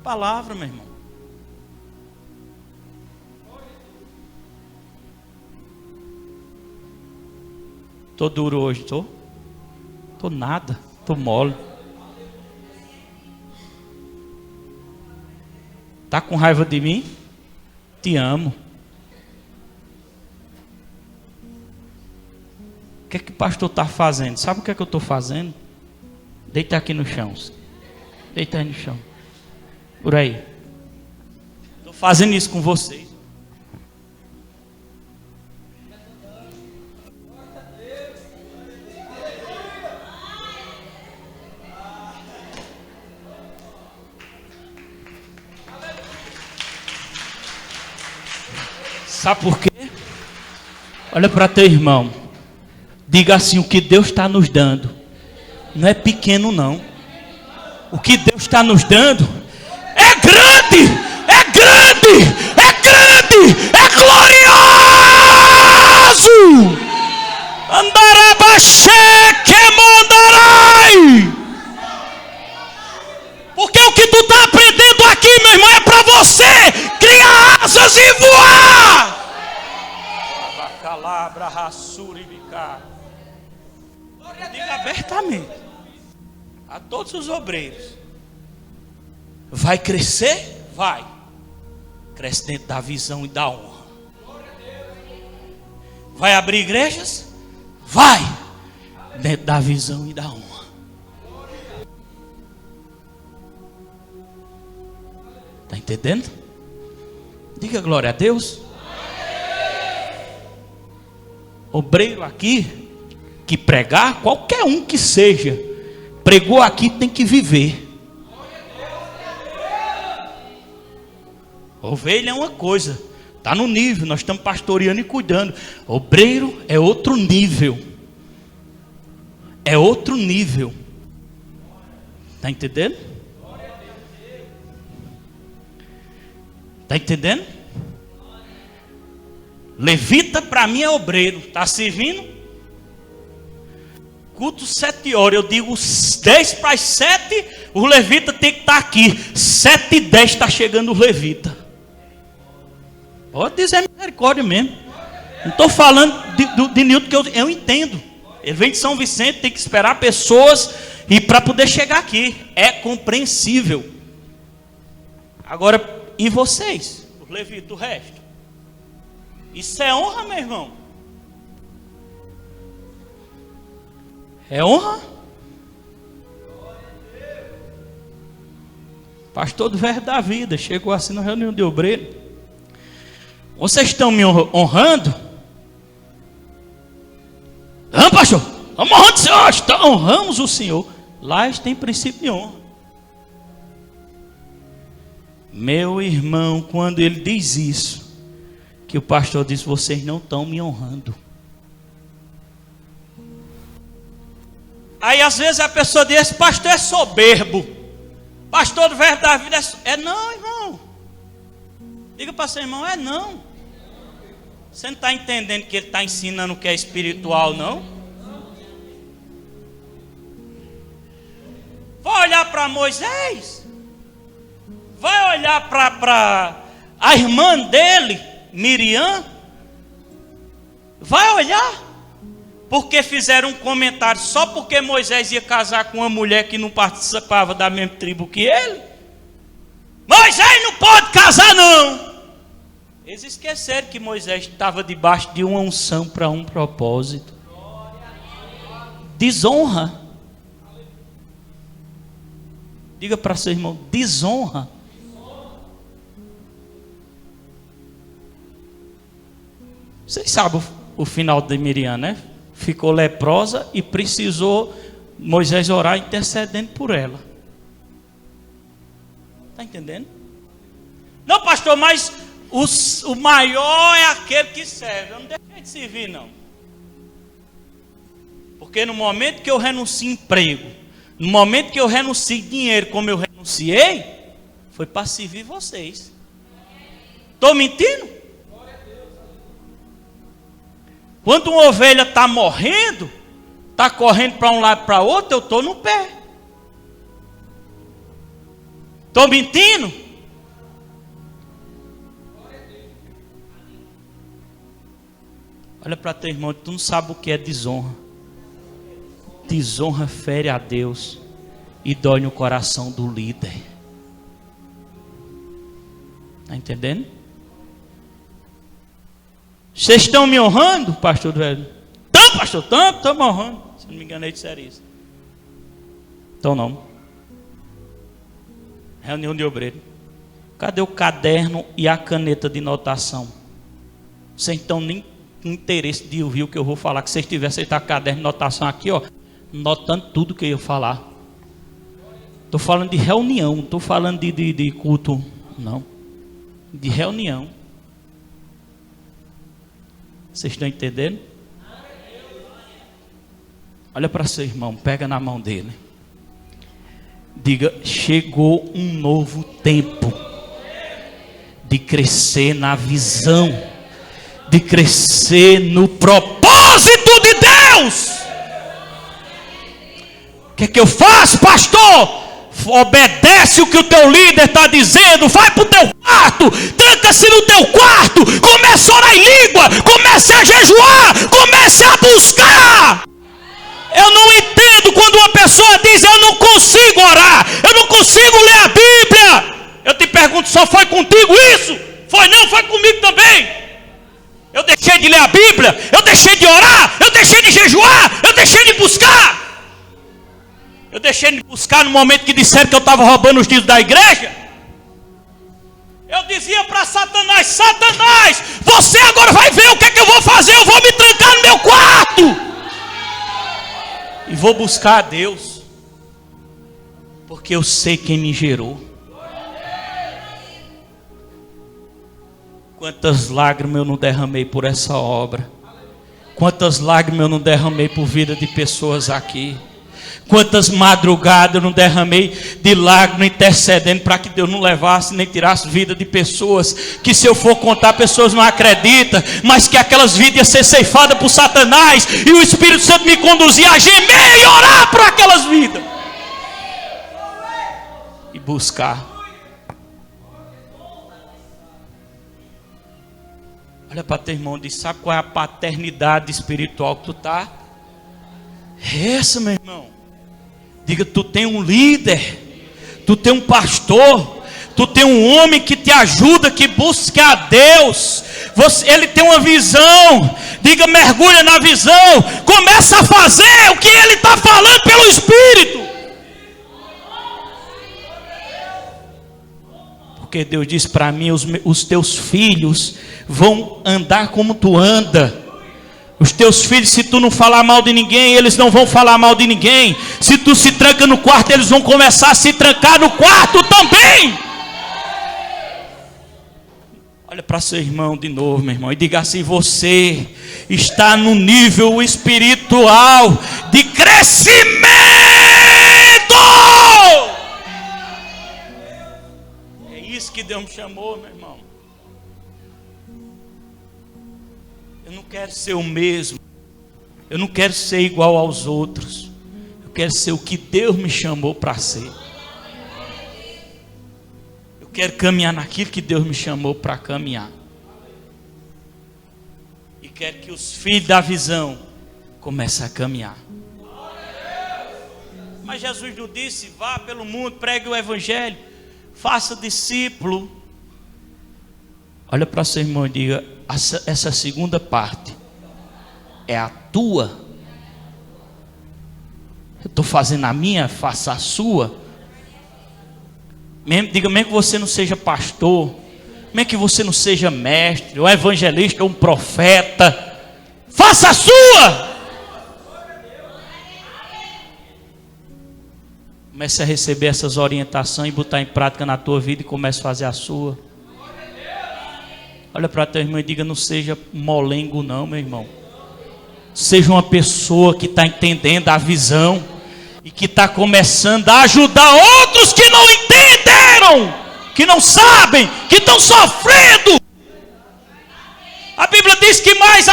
Palavra, meu irmão. Tô duro hoje, tô nada, tô mole. Tá com raiva de mim? Te amo. O que é que o pastor está fazendo? Sabe o que é que eu estou fazendo? Deita aqui no chão. Deita aí no chão. Por aí. Estou fazendo isso com vocês. Sabe por quê? Olha para teu irmão. Diga assim, o que Deus está nos dando não é pequeno não. O que Deus está nos dando é grande, é grande, é grande, é glorioso. Andarabaxê que mandarai. Porque o que tu está aprendendo aqui, meu irmão, é para você criar asas e voar. Calabra, rassura e bicar. Diga abertamente a todos os obreiros: vai crescer? Vai. Cresce dentro da visão e da honra. Vai abrir igrejas? Vai. Dentro da visão e da honra. Está entendendo? Diga glória a Deus. Obreiro aqui que pregar, qualquer um que seja, pregou aqui tem que viver. Ovelha é uma coisa, está no nível, nós estamos pastoreando e cuidando. Obreiro é outro nível. É outro nível. Está entendendo? Está entendendo? Levita para mim é obreiro. Está servindo? Culto 7 horas. Eu digo 10 para as 7. Os levitas tem que estar aqui. 7h10 está chegando os levitas. Pode dizer misericórdia mesmo. Não estou falando de Nilton, que eu entendo. Ele vem de São Vicente, tem que esperar pessoas e para poder chegar aqui. É compreensível. Agora, e vocês? Os levitas, o resto? Isso é honra, meu irmão? É honra? Pastor do Verbo da Vida chegou assim na reunião de obreiro. Vocês estão me honrando? Não, pastor, vamos honrando o Senhor. Honramos o Senhor. Lá eles têm princípio de honra. Meu irmão, quando ele diz isso, que o pastor diz, vocês não estão me honrando. Aí às vezes a pessoa diz, esse pastor é soberbo. Pastor do Verbo da Vida é não, irmão. Diga para seu irmão, é não. Você não está entendendo que ele está ensinando o que é espiritual, não? Vai olhar para Moisés. Vai olhar para a irmã dele, Miriam. Vai olhar. Porque fizeram um comentário só porque Moisés ia casar com uma mulher que não participava da mesma tribo que ele. Moisés não pode casar não. Eles esqueceram que Moisés estava debaixo de uma unção para um propósito. Desonra. Diga para seu irmão, desonra. Vocês sabem o final de Miriam, né? Ficou leprosa e precisou Moisés orar intercedendo por ela. Está entendendo? Não, pastor, mas o maior é aquele que serve. Eu não deixei de servir, não. Porque no momento que eu renuncio emprego, no momento que eu renuncio dinheiro como eu renunciei, foi para servir vocês. Estou mentindo? Quando uma ovelha está morrendo, está correndo para um lado e para outro, eu estou no pé. Estou mentindo? Olha para teu irmão, tu não sabe o que é desonra. Desonra fere a Deus e dói no coração do líder. Está entendendo? Vocês estão me honrando, pastor velho? Então, pastor, estamos honrando. Se não me engano, eles disseram isso. Então não. Reunião de obreiro. Cadê o caderno e a caneta de notação? Vocês estão nem com interesse de ouvir o que eu vou falar. Que vocês tivessem com caderno de notação aqui, ó, notando tudo que eu ia falar. Estou falando de reunião, não estou falando de culto, não. De reunião. Vocês estão entendendo? Olha para seu irmão, pega na mão dele. Diga, chegou um novo tempo de crescer na visão, de crescer no propósito de Deus. O que é que eu faço, pastor? Obedece o que o teu líder está dizendo. Vai para o teu quarto, tranca-se no teu quarto, comece a orar em língua, comece a jejuar, comece a buscar. Eu não entendo quando uma pessoa diz: eu não consigo orar, eu não consigo ler a Bíblia. Eu te pergunto, só foi contigo isso? Foi não? Foi comigo também. Eu deixei de ler a Bíblia, eu deixei de orar, eu deixei de jejuar, eu deixei de buscar. Eu deixei de buscar no momento que disseram que eu estava roubando os dízimos da igreja. Eu dizia para Satanás: Satanás, você agora vai ver o que é que eu vou fazer. Eu vou me trancar no meu quarto e vou buscar a Deus, porque eu sei quem me gerou. Quantas lágrimas eu não derramei por essa obra. Quantas lágrimas eu não derramei por vida de pessoas aqui. Quantas madrugadas eu não derramei de lágrimas intercedendo para que Deus não levasse nem tirasse vida de pessoas que, se eu for contar, pessoas não acreditam, mas que aquelas vidas iam ser ceifadas por Satanás e o Espírito Santo me conduzia a gemer e orar por aquelas vidas e buscar. Olha para teu irmão e diz: sabe qual é a paternidade espiritual que tu está? Essa, meu irmão. Diga, tu tem um líder, tu tem um pastor, tu tem um homem que te ajuda, que busca a Deus. Ele tem uma visão. Diga, mergulha na visão, começa a fazer o que ele está falando pelo Espírito. Porque Deus diz para mim: os teus filhos vão andar como tu anda. Os teus filhos, se tu não falar mal de ninguém, eles não vão falar mal de ninguém. Se tu se tranca no quarto, eles vão começar a se trancar no quarto também. Olha para seu irmão de novo, meu irmão, e diga assim: você está no nível espiritual de crescimento. É isso que Deus me chamou, meu irmão. Eu não quero ser o mesmo. Eu não quero ser igual aos outros. Eu quero ser o que Deus me chamou para ser. Eu quero caminhar naquilo que Deus me chamou para caminhar. E quero que os filhos da visão comecem a caminhar. Mas Jesus não disse: vá pelo mundo, pregue o evangelho, faça discípulo. Olha para seu irmão e diga: essa segunda parte é a tua. Eu estou fazendo a minha, faça a sua. Diga, mesmo que você não seja pastor, mesmo que você não seja mestre, ou evangelista, ou um profeta, faça a sua. Comece a receber essas orientações e botar em prática na tua vida e comece a fazer a sua. Olha para teu irmão e diga: não seja molengo não, meu irmão. Seja uma pessoa que está entendendo a visão e que está começando a ajudar outros que não entenderam, que não sabem, que estão sofrendo. A Bíblia diz que mais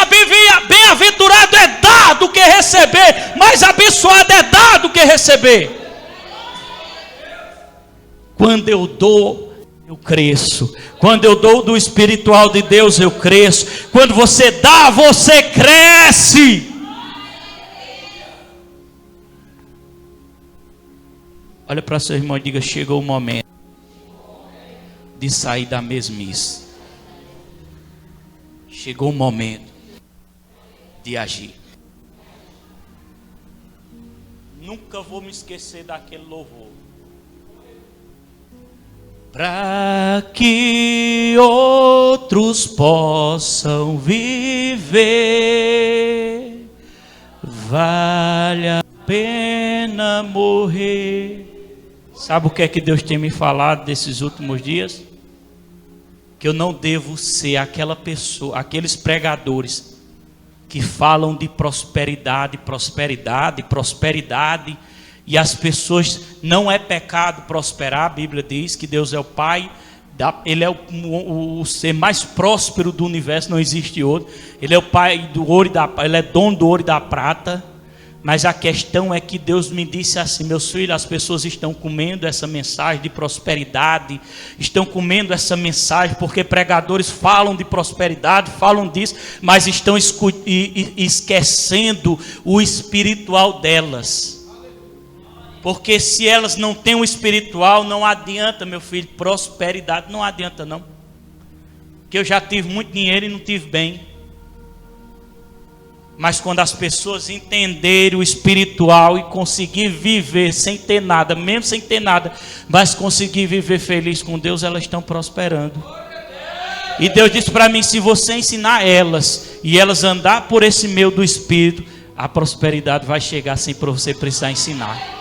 bem-aventurado é dar do que receber, mais abençoado é dar do que receber. Quando eu dou, eu cresço. Quando eu dou do espiritual de Deus, eu cresço. Quando você dá, você cresce. Olha para seu irmão e diga: chegou o momento de sair da mesmice. Chegou o momento de agir. Nunca vou me esquecer daquele louvor. Para que outros possam viver, vale a pena morrer. Sabe o que é que Deus tem me falado desses últimos dias? Que eu não devo ser aquela pessoa, aqueles pregadores que falam de prosperidade, prosperidade, prosperidade. E as pessoas, não é pecado prosperar. A Bíblia diz que Deus é o Pai, Ele é o ser mais próspero do universo, não existe outro. Ele é o Pai do ouro e da prata, Ele é dono do ouro e da prata. Mas a questão é que Deus me disse assim: meus filhos, as pessoas estão comendo essa mensagem de prosperidade, estão comendo essa mensagem porque pregadores falam de prosperidade, falam disso, mas estão esquecendo o espiritual delas. Porque se elas não têm o espiritual, não adianta, meu filho, prosperidade não adianta não. Que eu já tive muito dinheiro e não tive bem. Mas quando as pessoas entenderem o espiritual e conseguir viver sem ter nada, mesmo sem ter nada, mas conseguir viver feliz com Deus, elas estão prosperando. E Deus disse para mim: se você ensinar elas e elas andar por esse meio do espírito, a prosperidade vai chegar sem você precisar ensinar.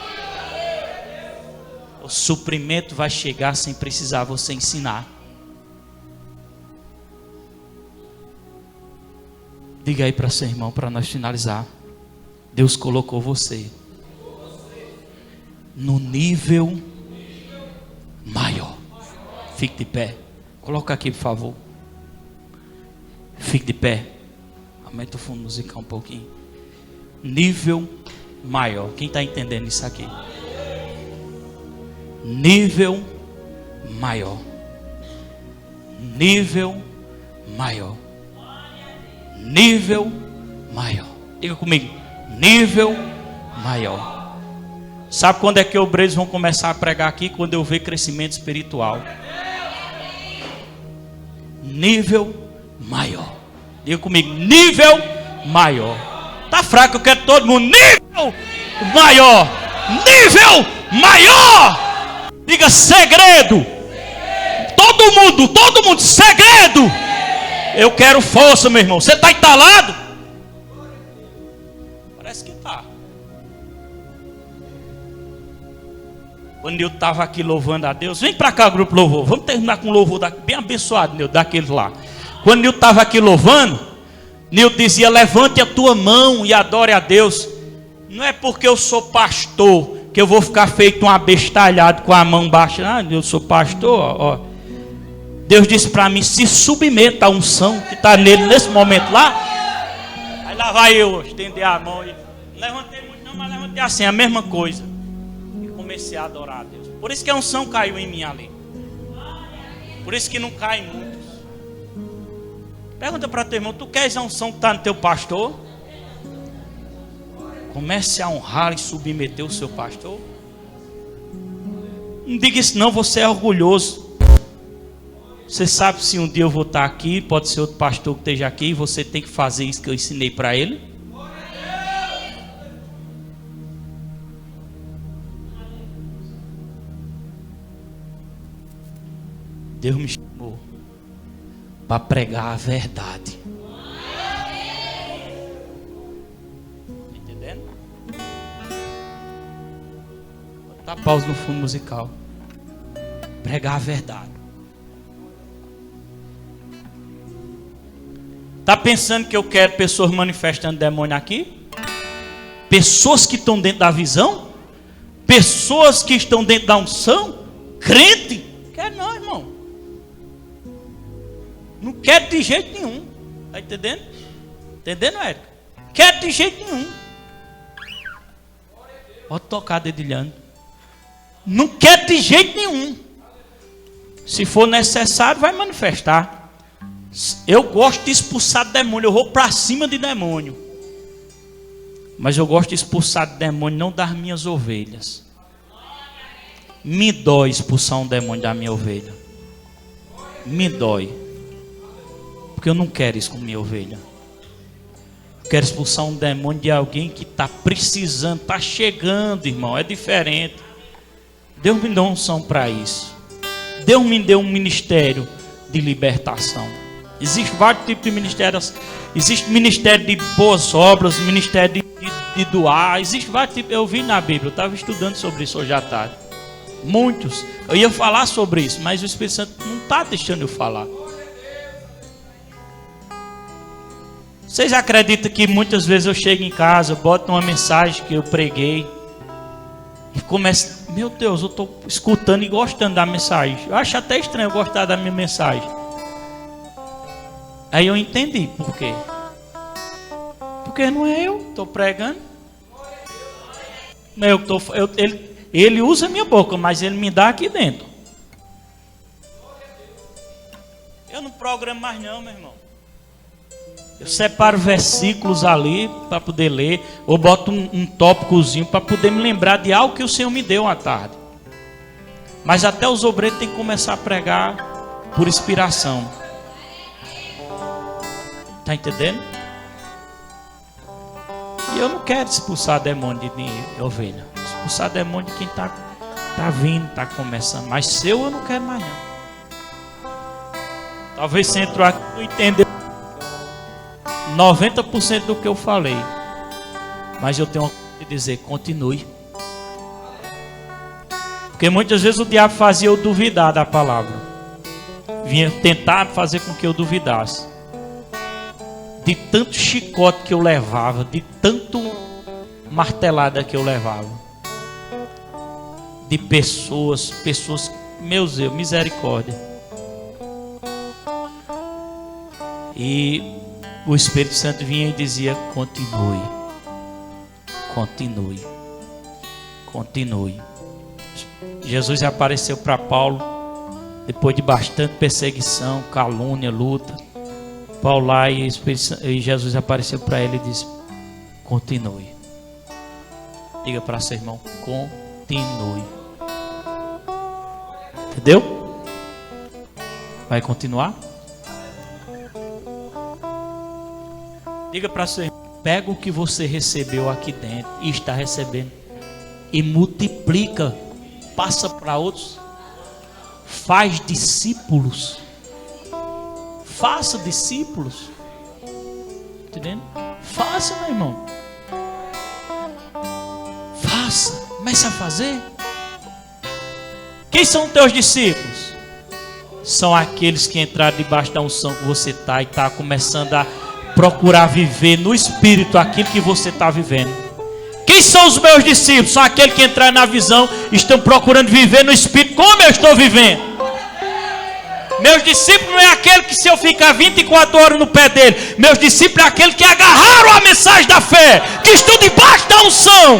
O suprimento vai chegar sem precisar você ensinar. Diga aí para seu irmão, para nós finalizar: Deus colocou você no nível maior. Fique de pé. Coloca aqui, por favor. Fique de pé. Aumenta o fundo musical um pouquinho. Nível maior. Quem está entendendo isso aqui? Nível maior. Nível maior. Nível maior. Diga comigo: nível maior. Sabe quando é que obreiros vão começar a pregar aqui? Quando eu ver crescimento espiritual. Nível maior. Diga comigo: nível maior. Tá fraco, eu quero todo mundo. Nível maior. Nível maior. Diga: segredo. Todo mundo, segredo. Eu quero força, meu irmão. Você está entalado? Parece que está. Quando eu estava aqui louvando a Deus, vem para cá, grupo louvor. Vamos terminar com um louvor bem abençoado, daqueles lá. Quando eu estava aqui louvando, Nil dizia: levante a tua mão e adore a Deus. Não é porque eu sou pastor que eu vou ficar feito um abestalhado com a mão baixa. Ah, eu sou pastor, ó. Deus disse para mim: se submeta à unção que está nele nesse momento lá. Aí lá vai eu estender a mão e não levantei muito não, mas levantei assim, a mesma coisa. E comecei a adorar a Deus. Por isso que a unção caiu em mim ali. Por isso que não cai em muitos. Pergunta para teu irmão: tu queres a unção que está no teu pastor? Comece a honrar e submeter o seu pastor. Não diga isso não, você é orgulhoso. Você sabe se um dia eu vou estar aqui, pode ser outro pastor que esteja aqui, e você tem que fazer isso que eu ensinei para ele. Deus me chamou para pregar a verdade. Bota pausa no fundo musical. Pregar a verdade. Tá pensando que eu quero pessoas manifestando demônio aqui? Pessoas que estão dentro da visão? Pessoas que estão dentro da unção? Crente? Quer não, irmão. Não quero de jeito nenhum. Tá entendendo? Entendendo, Érico? Quero de jeito nenhum. Pode tocar dedilhando. Não quero de jeito nenhum. Se for necessário, vai manifestar. Eu gosto de expulsar demônio. Eu vou para cima de demônio. Mas eu gosto de expulsar demônio, não das minhas ovelhas. Me dói expulsar um demônio da minha ovelha. Me dói. Porque eu não quero isso com minha ovelha. Eu quero expulsar um demônio de alguém que está precisando, está chegando, irmão. É diferente. Deus me deu unção para isso. Deus me deu um ministério de libertação. Existem vários tipos de ministérios. Existe ministério de boas obras, ministério de doar. Existe vários tipos. Eu vi na Bíblia, eu estava estudando sobre isso hoje à tarde. Muitos. Eu ia falar sobre isso, mas o Espírito Santo não está deixando eu falar. Vocês acreditam que muitas vezes eu chego em casa, boto uma mensagem que eu preguei e começo, meu Deus, eu estou escutando e gostando da mensagem. Eu acho até estranho eu gostar da minha mensagem. Aí eu entendi por quê. Porque não é eu que estou pregando. Não é eu que estou. Ele usa a minha boca, mas ele me dá aqui dentro. Eu não programo mais não, meu irmão. Eu separo versículos ali para poder ler, ou boto um tópicozinho para poder me lembrar de algo que o Senhor me deu à tarde. Mas até os obreiros têm que começar a pregar por inspiração. Está entendendo? E eu não quero expulsar demônio de ovelha. Expulsar demônio de quem está vindo, está começando. Mas seu eu não quero mais não. Talvez você entrou aqui e não entendeu 90% do que eu falei. Mas eu tenho que dizer, continue. Porque muitas vezes o diabo fazia eu duvidar da palavra. Vinha tentar fazer com que eu duvidasse. De tanto chicote que eu levava, de tanto martelada que eu levava. De pessoas, meu Deus, misericórdia. E o Espírito Santo vinha e dizia, continue, continue, continue. Jesus apareceu para Paulo, depois de bastante perseguição, calúnia, luta. Paulo lá e Jesus apareceu para ele e disse, continue. Diga para seu irmão, continue. Entendeu? Vai continuar? Diga para seu irmão, pega o que você recebeu aqui dentro e está recebendo e multiplica, passa para outros, faz discípulos. Faça discípulos. Entendendo? Faça, meu irmão. Faça. Comece a fazer. Quem são os teus discípulos? São aqueles que entraram debaixo da unção que você está e está começando a procurar viver no Espírito aquilo que você está vivendo. Quem são os meus discípulos? São aqueles que entraram na visão e estão procurando viver no Espírito como eu estou vivendo. Meus discípulos não é aquele que se eu ficar 24 horas no pé dele. Meus discípulos é aquele que agarraram a mensagem da fé, que estão debaixo da unção.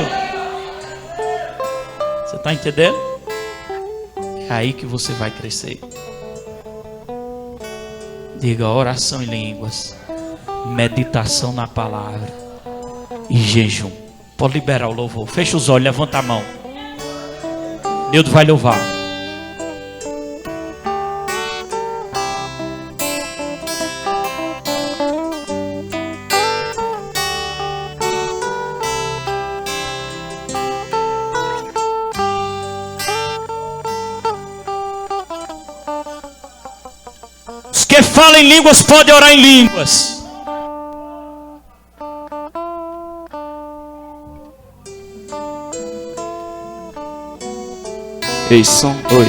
Você está entendendo? É aí que você vai crescer. Diga oração em línguas, meditação na palavra e jejum. Pode liberar o louvor. Fecha os olhos, levanta a mão. Deus vai louvar. Os que falam em línguas podem orar em línguas. Ei, som, oi.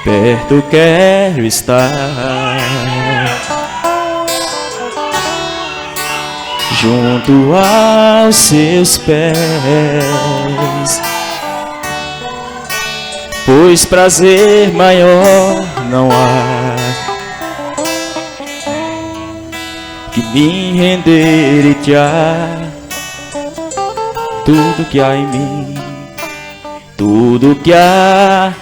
Perto quero estar, junto aos seus pés, pois prazer maior não há que me render e te dar tudo que há em mim, tudo que há.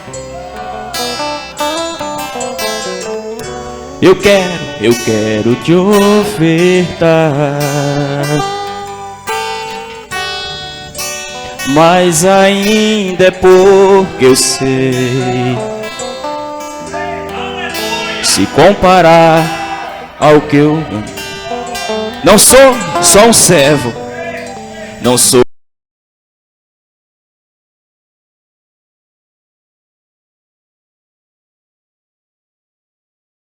Eu quero te ofertar, mas ainda é porque eu sei, se comparar ao que eu não sou só um servo, não sou